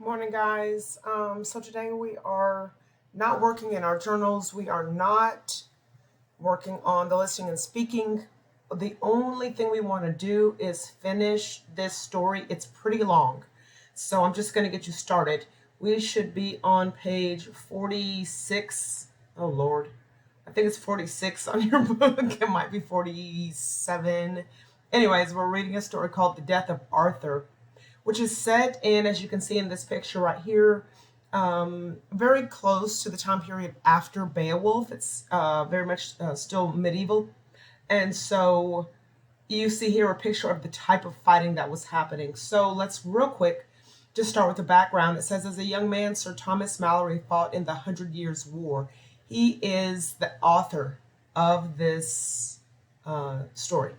Morning, guys. So today we are not working in our journals. We are not working on the listening and speaking. The only thing we want to do is finish this story. It's pretty long. So I'm just going to get you started. We should be on page 46. Oh, Lord. I think it's 46 on your book. It might be 47. Anyways, we're reading a story called The Death of Arthur, which is set in, as you can see in this picture right here, very close to the time period after Beowulf. It's very much still medieval. And so you see here a picture of the type of fighting that was happening. So let's real quick just start with the background. It says, as a young man, Sir Thomas Malory fought in the Hundred Years' War. He is the author of this story.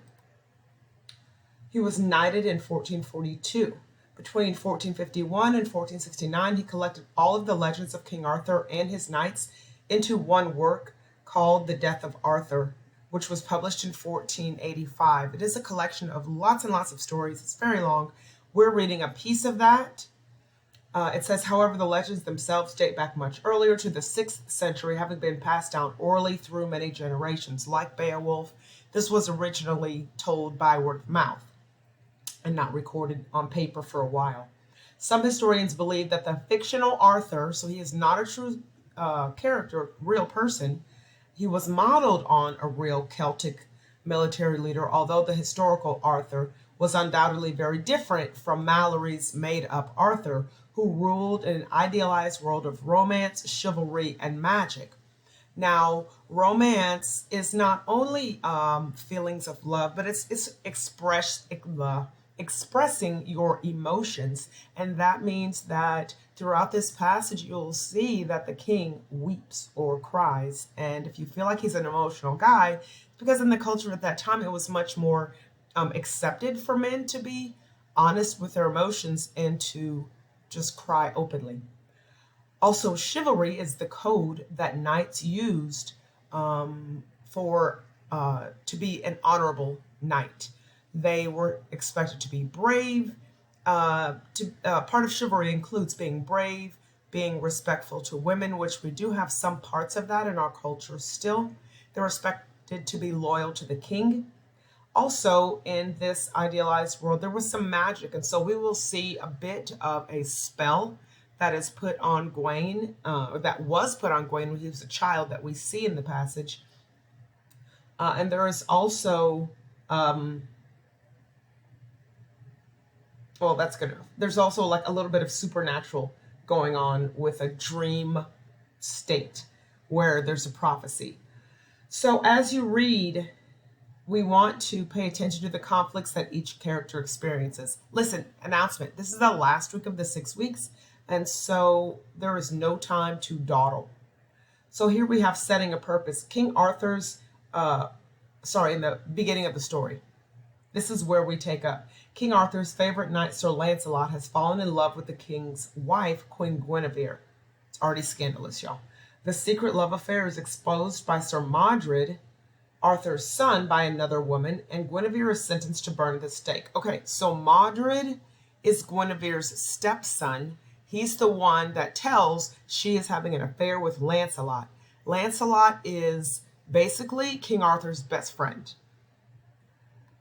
He was knighted in 1442. Between 1451 and 1469, he collected all of the legends of King Arthur and his knights into one work called The Death of Arthur, which was published in 1485. It is a collection of lots and lots of stories. It's very long. We're reading a piece of that. It says, however, the legends themselves date back much earlier to the 6th century, having been passed down orally through many generations. Like Beowulf, this was originally told by word of mouth and not recorded on paper for a while. Some historians believe that the fictional Arthur, so he is not a true character, real person, he was modeled on a real Celtic military leader, although the historical Arthur was undoubtedly very different from Malory's made up Arthur, who ruled in an idealized world of romance, chivalry, and magic. Now, romance is not only feelings of love, but it's expressing your emotions. And that means that throughout this passage, you'll see that the king weeps or cries. And if you feel like he's an emotional guy, because in the culture at that time, it was much more accepted for men to be honest with their emotions and to just cry openly. Also, chivalry is the code that knights used for to be an honorable knight. They were expected to be brave. Part of chivalry includes being brave, being respectful to women, which we do have some parts of that in our culture still. They're expected to be loyal to the king. Also, in this idealized world, there was some magic, and so we will see a bit of a spell that is put on Gawain, or that was put on Gawain when he was a child, that we see in the passage. And there is also, well, that's good enough. There's also like a little bit of supernatural going on with a dream state where there's a prophecy. So as you read, we want to pay attention to the conflicts that each character experiences. Listen, announcement. This is the last week of the 6 weeks, and so there is no time to dawdle. So here we have setting a purpose. King Arthur's, in the beginning of the story. This is where we take up. King Arthur's favorite knight, Sir Lancelot, has fallen in love with the king's wife, Queen Guinevere. It's already scandalous, y'all. The secret love affair is exposed by Sir Modred, Arthur's son, by another woman, and Guinevere is sentenced to burn at the stake. Okay, so Modred is Guinevere's stepson. He's the one that tells she is having an affair with Lancelot. Lancelot is basically King Arthur's best friend.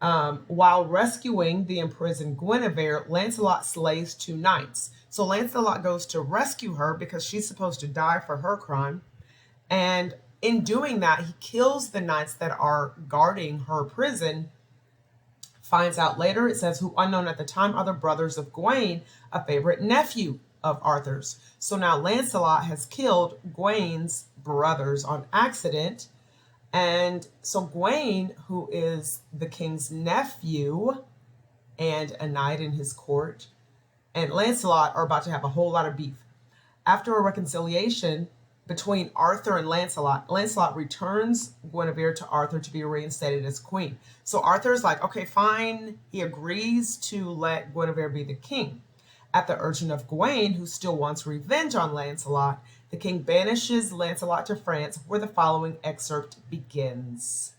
While rescuing the imprisoned Guinevere, Lancelot slays two knights. So Lancelot goes to rescue her because she's supposed to die for her crime. And in doing that, he kills the knights that are guarding her prison. Finds out later, it says, who unknown at the time are the brothers of Gawain, a favorite nephew of Arthur's. So now Lancelot has killed Gawain's brothers on accident. And so Gawain, who is the king's nephew and a knight in his court, and Lancelot are about to have a whole lot of beef. After a reconciliation between Arthur and Lancelot, Lancelot returns Guinevere to Arthur to be reinstated as queen. So Arthur's like, okay, fine. He agrees to let Guinevere be the king. At the urging of Gawain, who still wants revenge on Lancelot, the king banishes Lancelot to France, where the following excerpt begins.